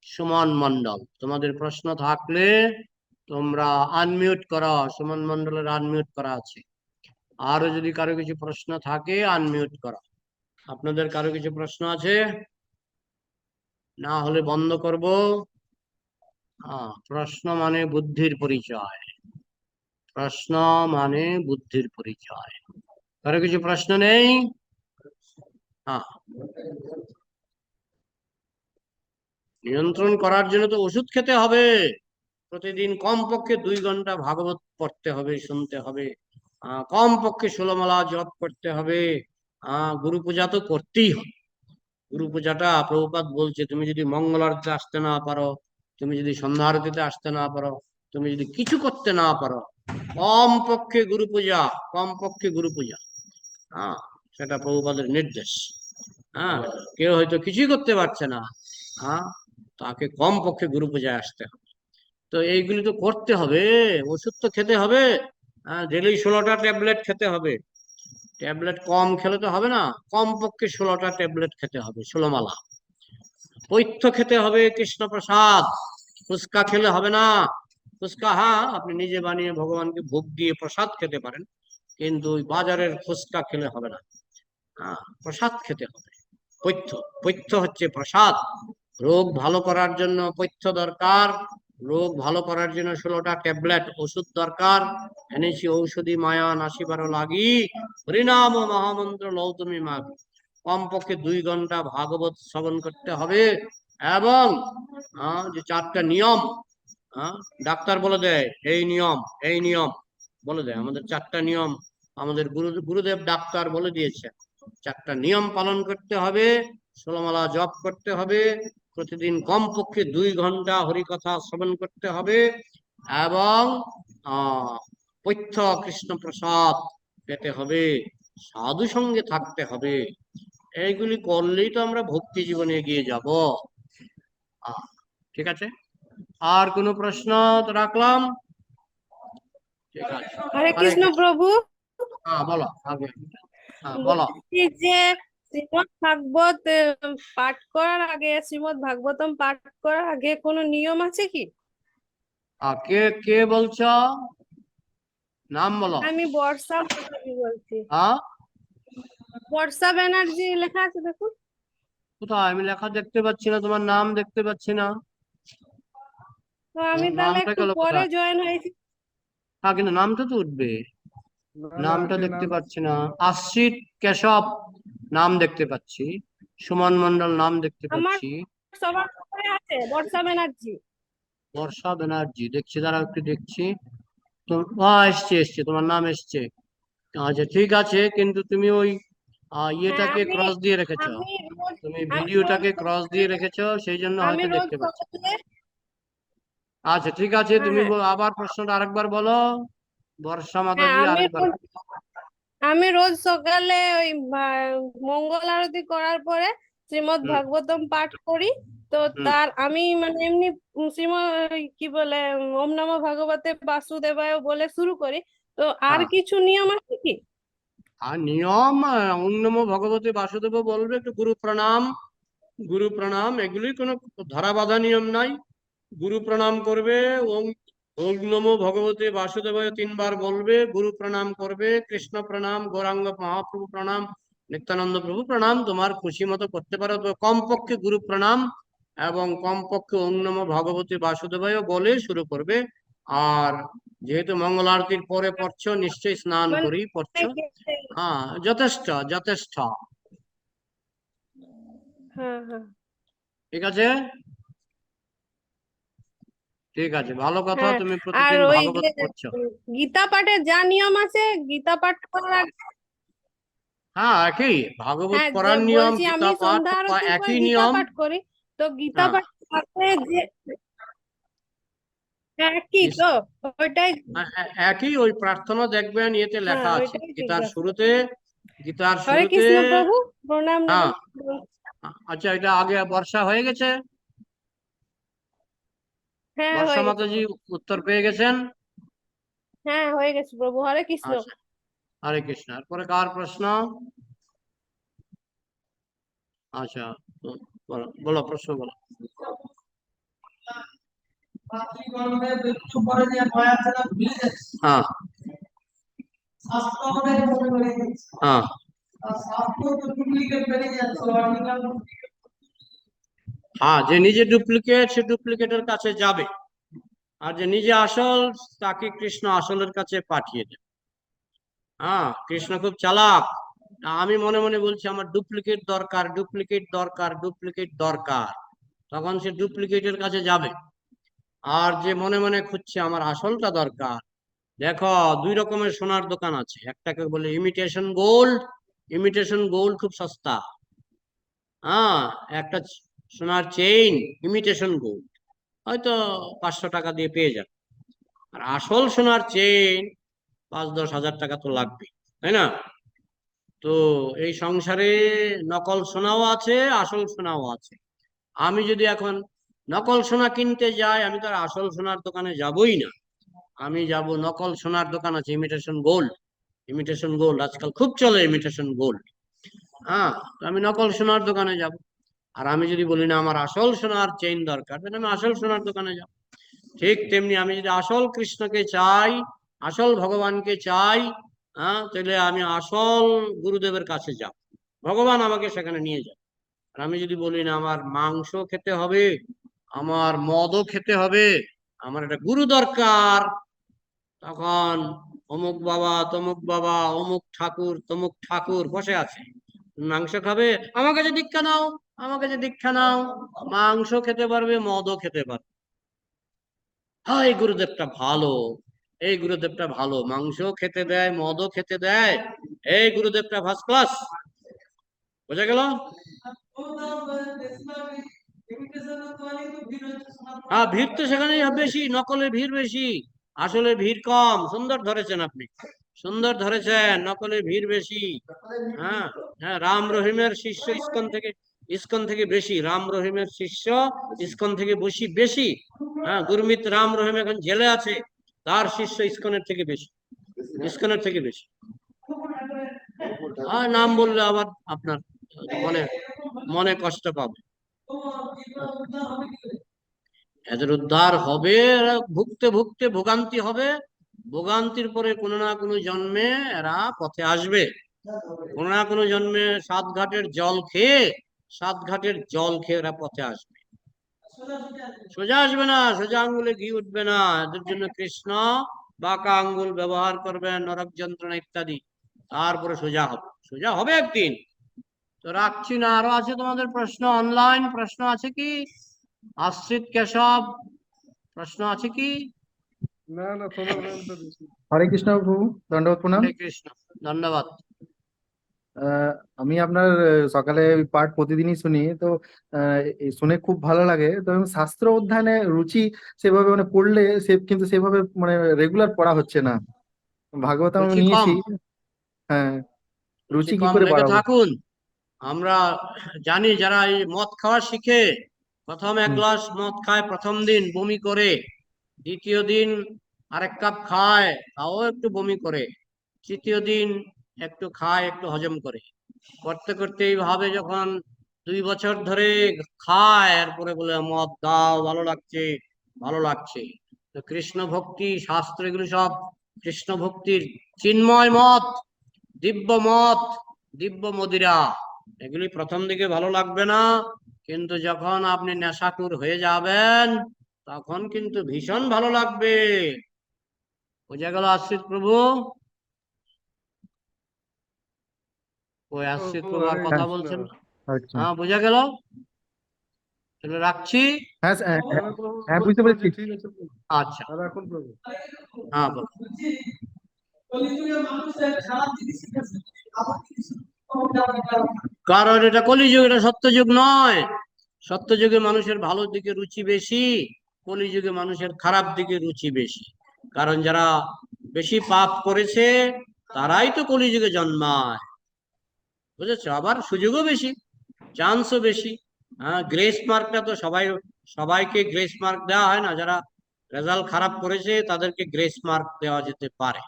সুমন মন্ডল। তোমাদের প্রশ্ন থাকলে তোমরা আনমিউট করো। সুমন মন্ডলের আনমিউট করা আছে। আরো যদি কারো কিছু প্রশ্ন থাকে আনমিউট করো। আপনাদের কারো কিছু প্রশ্ন আছে? না হলে বন্ধ করব। প্রশ্ন মানে বুদ্ধির পরিচয়। প্রশ্ন মানে বুদ্ধির পরিচয়। কারো কিছু প্রশ্ন নেই? হ্যাঁ, নিয়ন্ত্রণ করার জন্য তো ওষুধ খেতে হবে। প্রতিদিন কমপক্ষে 2 ঘন্টা ভাগবত পড়তে হবে, শুনতে হবে। কমপক্ষে 16 মালা জপ করতে হবে। গুরু পূজা তো করতেই হবে। গুরু পূজাটা প্রভুপাদ বলছে, তুমি যদি মঙ্গল আরতিতে আসতে না পারো, তুমি যদি সন্ধ্যা আরতিতে আসতে না পারো, তুমি যদি কিছু করতে না পারো, কমপক্ষে গুরু পূজা, কমপক্ষে গুরু পূজা। সেটা প্রভুপাদের নির্দেশ। কেউ হয়তো কিছুই করতে পারছে না, তাকে কমপক্ষে গুরু পূজায় আসতে হবে। তো এইগুলি তো করতে হবে। ওষুধ তো খেতে হবে। ডেলি 16টা ট্যাবলেট খেতে হবে। ট্যাবলেট কম খেলে তো হবে না, কমপক্ষে 16টা ট্যাবলেট খেতে হবে, 16 মালা। পৈথ্য খেতে হবে, কৃষ্ণ প্রসাদ। ফুচকা খেলে হবে না। ফুচকা আপনি নিজে বানিয়ে ভগবানকে ভোগ দিয়ে প্রসাদ খেতে পারেন, কিন্তু ওই বাজারের ফুচকা খেলে হবে না। প্রসাদ খেতে হবে। পৈথ্য, পৈথ্য হচ্ছে প্রসাদ। রোগ ভালো করার জন্য পৈথ্য দরকার। রোগ ভালো করার জন্য 16টা ট্যাবলেট ওষুধ দরকার। এনেছি ঔষধি মায়া নাসিবারও লাগি, হরিনাম মহামন্ত্র লও তুমি মাগি। কমপক্ষে 2 ঘন্টা ভাগবত শ্রবণ করতে হবে। এবং যে 4টা নিয়ম, ডাক্তার বলে দেয়, এই নিয়ম, এই নিয়ম বলে দেয়। আমাদের 4টা নিয়ম আমাদের গুরুদেব ডাক্তার বলে দিয়েছে। 4টা নিয়ম পালন করতে হবে। 16 মালা জপ করতে হবে। প্রতিদিন কমপক্ষে 2 ঘন্টা হরিকথা শ্রবণ করতে হবে। এবং পৈথ্য কৃষ্ণ প্রসাদ পেতে হবে। সাধু সঙ্গে থাকতে হবে। এইগুলি করলেই তো আমরা ভক্তি জীবনে এগিয়ে যাব। ঠিক আছে, আর কোনো প্রশ্ন তো রাখলাম? ঠিক আছে, হরে কৃষ্ণ প্রভু। বলো আগে। বলো। বলছি যে শ্রীমদ ভাগবত পাঠ করার আগে, শ্রীমদ ভাগবতম পাঠ করার আগে কোনো নিয়ম আছে কি? কে কে বলছো? নাম বলো। আমি বর্ষা ব্যানার্জি বলছি। হ্যাঁ, বর্ষা ব্যানার্জি লেখা আছে দেখুন। কোথায়? আমি লেখা দেখতে পাচ্ছি না, তোমার নাম দেখতে পাচ্ছি না। তো আমি তাহলে নামটা একটু গেল পরে কোথায়? জয়েন হয়েছি। কিন্তু নামটা তো উঠবে। না না নামটা আন্টি দেখতে নাম পাচ্ছি না। আশ্রিত কেশব নাম দেখতে পাচ্ছি। সুমন মন্ডল নাম দেখতে আমার পাচ্ছি। সবার উপরে আছে বর্ষা ব্যানার্জি। বর্ষা ব্যানার্জি দেখছি, দাঁড়াও একটু দেখছি। তো এসছে, এসছে, তোমার নাম এসছে। আচ্ছা ঠিক আছে, কিন্তু তুমি ওই হ্যাঁ, ইয়েটাকে আমি ক্রস দিয়ে রেখেছো। আমি রোজ তুমি আমি রোজ ভিডিওটাকে ক্রস দিয়ে সকালে রেখেছো, সেই জন্য আমি হয়তো রোজ দেখতে পাচ্ছি। সকালে আচ্ছা ঠিক আছে, হ্যাঁ তুমি হ্যাঁ আবার প্রশ্নটা আরেকবার বলো। বর্ষা হ্যাঁ মাতাজি আরেকবার। আমি রোজ সকালে ওই মঙ্গল আরতি করার পরে শ্রীমদ্ হুম, ভাগবতম পাঠ করি। তো হুম, তার আমি মানে এমনি ওই কি বলে ওম নমো ভগবতে বাসুদেবায় বলে শুরু করি। তো আর হ্যাঁ। কিছু নিয়ম আছে কি? আর নিয়ম, ওম নমো ভগবতে বাসুদেব বলবে, একটু গুরু প্রণাম, গুরু প্রণাম, এগুলি কোনো ধরা বাঁধা নিয়ম নাই। গুরু প্রণাম করবে। ওম ওম নমো ভগবতে বাসুদেবায় 3 বার বলবে। গুরু প্রণাম করবে। কৃষ্ণ প্রণাম, গৌরাঙ্গ মহাপ্রভু প্রণাম, নিত্যানন্দ প্রভু প্রণাম, তোমার খুশি মতো করতে পারো। তো কমপক্ষে গুরু প্রণাম এবং কমপক্ষে ওম নমো ভগবতে বাসুদেবায় বলে শুরু করবে। আর যেহেতু মঙ্গল আরতির পরে পড়ছো, নিশ্চয়ই স্নান মানে করেই পড়ছো। যথেষ্ট, যথেষ্ট। হ্যাঁ হ্যাঁ ঠিক আছে, ঠিক আছে, ভালো কথা, হ্যাঁ। তুমি আর প্রতিদিন ওই ভাগবত যে পড়ছো। গীতা পাঠের যা নিয়ম আছে, গীতা পাঠ করার আগে একই ভাগবত হ্যাঁ যে পড়ার নিয়ম, বলছি গীতা আমি পাঠ সন্ধ্যা আরতির পরে একই গীতা নিয়ম। পাঠ করি। তো গীতা হ্যাঁ, পাঠের সাথে যে একই ইস- তো, ওইটাই। একই, ওই প্রার্থনা দেখবেন ইয়েতে হ্যাঁ, লেখা আছে ওইটাই গীতার জিজ্ঞাসা। শুরুতে। গীতার হরে শুরুতে কৃষ্ণ প্রভু, প্রণাম হ্যাঁ, নমস্কার। আচ্ছা, এটা আগে বর্ষা হয়ে গেছে? হ্যাঁ, বর্ষা হয়ে গেছে মাতাজি প্রভু। উত্তর পেয়ে গেছেন? হ্যাঁ, হয়ে গেছে প্রভু, হরে কৃষ্ণ। আচ্ছা, হরে কৃষ্ণ। এরপরে কার প্রশ্ন? আচ্ছা, তো বলো বলো, প্রশ্ন বলো। হ্যাঁ, হ্যাঁ, হ্যাঁ, যে নিজে ডুপ্লিকেট সে ডুপ্লিকেটের কাছে যাবে, আর যে নিজে আসল তাকে কৃষ্ণ আসলের কাছে পাঠিয়ে দেবে। হ্যাঁ, কৃষ্ণ খুব চালাক। আমি মনে মনে বলছি আমার ডুপ্লিকেট দরকার, ডুপ্লিকেট দরকার, ডুপ্লিকেট দরকার, তখন সে ডুপ্লিকেটের কাছে যাবে। আর যে মনে মনে খুঁজছে আমার আসলটা দরকার, দেখো দুই রকমের সোনার দোকান আছে, একটাকে বলে ইমিটেশন গোল্ড। ইমিটেশন গোল্ড খুব সস্তা। হ্যাঁ, একটা সোনার চেইন ইমিটেশন গোল্ড হয়তো 500 টাকা দিয়ে পেয়ে যাবে। আর আসল সোনার চেইন 5-10 হাজার টাকা তো লাগবে, তাই না? তো এই সংসারে নকল সোনাও আছে, আসল সোনাও আছে। আমি যদি এখন নকল সোনা কিনতে যাই, আমি তো আর আসল সোনার দোকানে যাবই না। আমি যাব, নকল সোনার দোকান আছে ইমিটেশন গোল্ড। ইমিটেশন গোল্ড আজকাল খুব চলে, ইমিটেশন গোল্ড। হ্যাঁ, তো আমি নকল সোনার দোকানে যাব। আর আমি যদি বলি না আমার আসল সোনার চেইন দরকার, তাহলে আমি আসল সোনার দোকানে যাব। ঠিক তেমনি আমি যদি আসল কৃষ্ণকে চাই, আসল ভগবানকে চাই, হ্যাঁ, তাহলে আমি আসল গুরুদেবের কাছে যাব, ভগবান আমাকে সেখানে নিয়ে যাবে। আর আমি যদি বলি না আমার মাংস খেতে হবে, আমার মদও খেতে হবে, আমার একটা গুরু দরকার, তখন অমুক বাবা তমুক বাবা, অমুক ঠাকুর তমুক ঠাকুর বসে আছে। মাংস খাবে, আমার কাছে দীক্ষা নাও, আমার কাছে দীক্ষা নাও। মাংস খেতে পারবে, মদও খেতে পারবে। হ্যাঁ, এই গুরুদেবটা ভালো, এই গুরুদেবটা ভালো, মাংস খেতে দেয়, মদও খেতে দেয়, এই গুরুদেবটা ফার্স্ট ক্লাস। বোঝা গেল? হ্যাঁ, ভিড় তো সেখানেই বেশি, নকলের ভিড় বেশি, আসলে ভিড় কম। সুন্দর ধরেছেন আপনি, সুন্দর ধরেছেন, নকলের ভিড় বেশি। হ্যাঁ, হ্যাঁ, রাম রহিমের শিষ্য ইস্কন থেকে বেশি, রাম রহিমের শিষ্য ইস্কন থেকে বেশি বেশি। হ্যাঁ, গুরমিত রাম রহিম এখন জেলে আছে, তার শিষ্য ইস্কনের থেকে বেশি, ইস্কনের থেকে বেশি। আর নাম বললে আবার আপনার মনে মনে কষ্ট পাবে। এদের উদ্ধার হবে, এরা ভুগতে ভুগতে ভোগান্তি হবে, ভোগান্তির পরে কোনো না কোনো জন্মে এরা পথে আসবে। কোনো না কোনো জন্মে সাত ঘাটের জল খেয়ে এরা পথে আসবে। সোজা আসবে না, সোজা আঙ্গুলে ঘি উঠবে না। এদের জন্য কৃষ্ণ বাঁকা আঙ্গুল ব্যবহার করবেন, নরক যন্ত্রণা ইত্যাদি, তারপরে সোজা হবে, সোজা হবে একদিন। তো রাখছি না, আরো আছে তোমাদের প্রশ্ন? অনলাইন প্রশ্ন আছে কি? আশ্রিত কেশব, প্রশ্ন আছে কি? হরে কৃষ্ণ প্রভু, দণ্ডবত প্রণাম। হরে কৃষ্ণ, ধন্যবাদ। আহ, আমি আপনার সকালে ওই পাঠ প্রতিদিনই শুনি তো। এই শুনে খুব ভালো লাগে। তো আমি শাস্ত্র অধ্যয়নে রুচি সেভাবে মানে পড়লে কিন্তু সেভাবে মানে রেগুলার পড়া হচ্ছে না। ভাগবত আমি রুচি কম, নিয়েছি। হ্যাঁ, রুচি রুচি কি কম করে রেখে বাড়াবো? থাকুন। আমরা জানি যারা এই মদ খাওয়া শিখে, প্রথম এক হুম। গ্লাস মদ খায়, প্রথম দিন বমি করে, দ্বিতীয় দিন আরেক কাপ খায়, তাও একটু বমি করে, তৃতীয় দিন একটু খায়, একটু হজম করে, করতে করতে এইভাবে যখন 2 বছর ধরে খায়, এরপরে বলে মদ দাও, ভালো লাগছে, ভালো লাগছে। তো কৃষ্ণ ভক্তি শাস্ত্র এগুলো সব কৃষ্ণ ভক্তির চিন্ময় মত, দিব্য মত, দিব্য মদিরা। এগুলি প্রথম দিকে ভালো লাগবে না, কিন্তু যখন আপনি নেশাকুর হয়ে যাবেন, তখন কিন্তু ভীষণ ভালো লাগবে। বোঝা গেল আশ্রিত প্রভু? ওই আশ্রিত প্রভু আর কথা হ্যাঁ, বলছেন না। আচ্ছা। হ্যাঁ, বোঝা গেল? তাহলে রাখছি। হ্যাঁ, হ্যাঁ, হ্যাঁ, বুঝতে পেরেছি। আচ্ছা, হ্যাঁ, বলো। কারণ এটা কলিযুগ, এটা সত্যযুগ নয়। সত্যযুগে মানুষের ভালো দিকে রুচি বেশি, কলিযুগে মানুষের খারাপ দিকে রুচি বেশি। কারণ যারা বেশি পাপ করেছে তারাই তো কলিযুগে জন্মায়, বুঝেছো? আবার সুযোগও বেশি, চান্সও বেশি। হ্যাঁ, গ্রেস মার্কটা তো সবাইকে গ্রেস মার্ক দেওয়া হয় না। যারা রেজাল্ট খারাপ করেছে তাদেরকে গ্রেস মার্ক দেওয়া যেতে পারে।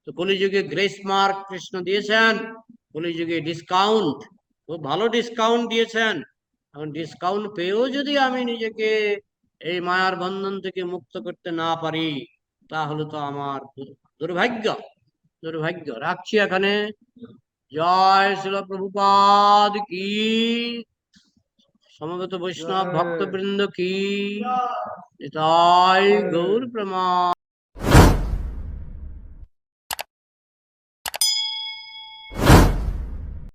তো কলিযুগে গ্রেস মার্ক কৃষ্ণ দিয়েছেন, কলিযুগে ডিসকাউন্ট, খুব ভালো ডিসকাউন্ট দিয়েছেন। এখন ডিসকাউন্ট পেয়েও যদি আমি নিজেকে এই মায়ার বন্ধন থেকে মুক্ত করতে না পারি, তাহলে তো আমার দুর্ভাগ্য। দুর্ভাগ্য। রাখছি এখানে। জয় শিল প্রভুপাদ কি, সমবেত বৈষ্ণব জয় ভক্তবৃন্দ কি, নিতাই গৌর প্রমাণ।